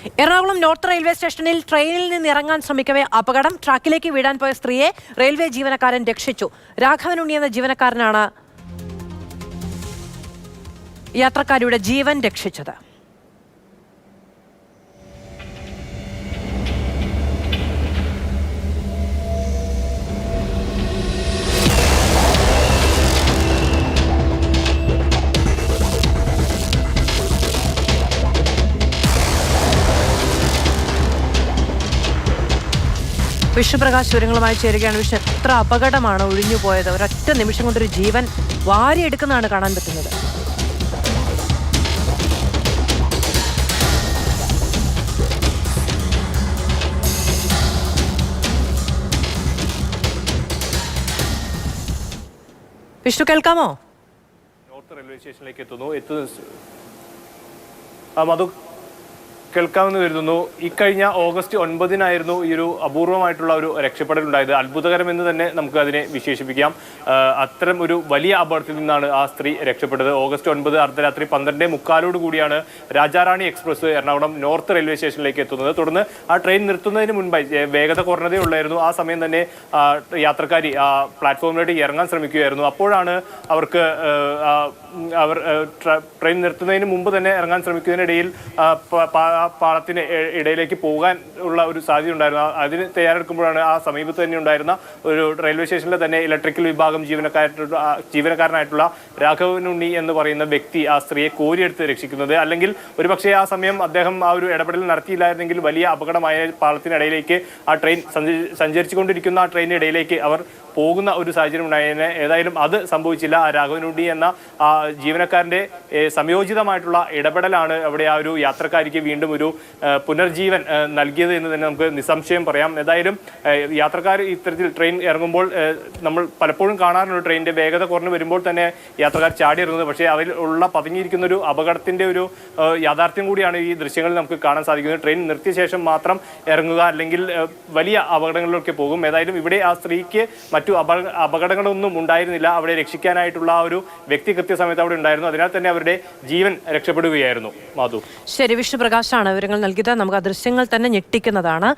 Ernakulam north railway സ്റ്റേഷനിൽ ട്രെയിനിൽ നിന്ന് ഇറങ്ങാൻ ശ്രമിക്കവേ അപകടം. ട്രാക്കിലേക്ക് വീഴാൻ പോയ സ്ത്രീയെ റെയിൽവേ ജീവനക്കാരൻ രക്ഷിച്ചു. രാഘവൻ ഉണ്ണി എന്ന ജീവനക്കാരനാണ് യാത്രക്കാരിയുടെ ജീവൻ രക്ഷിച്ചത്. വിഷ്ണുപ്രകാശ് വിവരങ്ങളുമായി ചേരുകയാണ്. വിഷ്ണു, എത്ര അപകടമാണ് ഒഴിഞ്ഞു പോയത്. ഒരൊറ്റ നിമിഷം കൊണ്ടൊരു ജീവൻ വാരിയെടുക്കുന്നതാണ് കാണാൻ പറ്റുന്നത്. വിഷ്ണു, കേൾക്കാമോ? നോർത്ത് റെയിൽവേ സ്റ്റേഷനിലേക്ക് എത്തുന്നു മധു, കേൾക്കാമെന്ന് കരുതുന്നു. ഇക്കഴിഞ്ഞ ഓഗസ്റ്റ് 9 ഈ ഒരു അപൂർവമായിട്ടുള്ള ഒരു രക്ഷപ്പെടലുണ്ടായത്. അത്ഭുതകരമെന്ന് തന്നെ നമുക്ക് അതിനെ വിശേഷിപ്പിക്കാം. അത്തരം ഒരു വലിയ അപകടത്തിൽ നിന്നാണ് ആ സ്ത്രീ രക്ഷപ്പെട്ടത്. ഓഗസ്റ്റ് 9 അർദ്ധരാത്രി 12:45 കൂടിയാണ് Rajarani express Ernakulam north railway സ്റ്റേഷനിലേക്ക് എത്തുന്നത്. തുടർന്ന് ആ ട്രെയിൻ നിർത്തുന്നതിന് മുൻപായി വേഗത കുറഞ്ഞതേ ഉള്ളായിരുന്നു. ആ സമയം തന്നെ യാത്രക്കാരി പ്ലാറ്റ്ഫോമിലേക്ക് ഇറങ്ങാൻ ശ്രമിക്കുകയായിരുന്നു. അപ്പോഴാണ് അവർക്ക് ട്രെയിൻ നിർത്തുന്നതിന് മുമ്പ് തന്നെ ഇറങ്ങാൻ ശ്രമിക്കുന്നതിനിടയിൽ പാളത്തിന് ഇടയിലേക്ക് പോകാൻ ഉള്ള ഒരു സാധ്യത ഉണ്ടായിരുന്നു. അതിന് തയ്യാറെടുക്കുമ്പോഴാണ് ആ സമീപത്ത് തന്നെ ഉണ്ടായിരുന്ന ഒരു റെയിൽവേ സ്റ്റേഷനിലെ തന്നെ ഇലക്ട്രിക്കൽ വിഭാഗം ജീവനക്കാരനായിട്ടുള്ള രാഘവൻ ഉണ്ണി എന്ന് പറയുന്ന വ്യക്തി ആ സ്ത്രീയെ കോരിയെടുത്ത് രക്ഷിക്കുന്നത്. അല്ലെങ്കിൽ ഒരുപക്ഷെ ആ സമയം അദ്ദേഹം ആ ഒരു ഇടപെടൽ നടത്തിയില്ലായിരുന്നെങ്കിൽ വലിയ അപകടമായ പാളത്തിനിടയിലേക്ക് ആ ട്രെയിൻ സഞ്ചരിച്ചുകൊണ്ടിരിക്കുന്ന ആ ട്രെയിനിനിടയിലേക്ക് അവർ പോകുന്ന ഒരു സാഹചര്യം ഉണ്ടായതിന്. ഏതായാലും അത് സംഭവിച്ചില്ല. ആ രാഘവൻ ഉണ്ണി എന്ന ആ ജീവനക്കാരൻ്റെ സംയോജിതമായിട്ടുള്ള ഇടപെടലാണ് അവിടെ ആ ഒരു യാത്രക്കാരിക്ക് വീണ്ടും ഒരു പുനർജീവൻ നൽകിയത് എന്ന് തന്നെ നമുക്ക് നിസ്സംശയം പറയാം. ഏതായാലും യാത്രക്കാർ ഇത്തരത്തിൽ ട്രെയിൻ ഇറങ്ങുമ്പോൾ നമ്മൾ പലപ്പോഴും കാണാറുണ്ട്, ട്രെയിനിൻ്റെ വേഗത കുറഞ്ഞു വരുമ്പോൾ തന്നെ യാത്രക്കാർ ചാടി ഇറങ്ങുന്നത്. പക്ഷേ അതിൽ ഉള്ള പതുങ്ങിയിരിക്കുന്ന ഒരു അപകടത്തിൻ്റെ ഒരു യാഥാർത്ഥ്യം കൂടിയാണ് ഈ ദൃശ്യങ്ങളിൽ നമുക്ക് കാണാൻ സാധിക്കുന്നത്. ട്രെയിൻ നിർത്തിയ ശേഷം മാത്രം ഇറങ്ങുക, അല്ലെങ്കിൽ വലിയ അപകടങ്ങളിലൊക്കെ പോകും. ഏതായാലും ഇവിടെ ആ സ്ത്രീക്ക് മറ്റു അപകടങ്ങളൊന്നും ഉണ്ടായിരുന്നില്ല. അവിടെ രക്ഷിക്കാനായിട്ടുള്ള ആ ഒരു വ്യക്തി കൃത്യസമയത്ത് അവിടെ ഉണ്ടായിരുന്നു. അതിനാൽ തന്നെ അവരുടെ ജീവൻ രക്ഷപ്പെടുകയായിരുന്നു. മാധു, ശരി, വിഷ്ണുപ്രകാശാണ് വിവരങ്ങൾ നൽകിയത്. നമുക്ക് ആ ദൃശ്യങ്ങൾ തന്നെ ഞെട്ടിക്കുന്നതാണ്.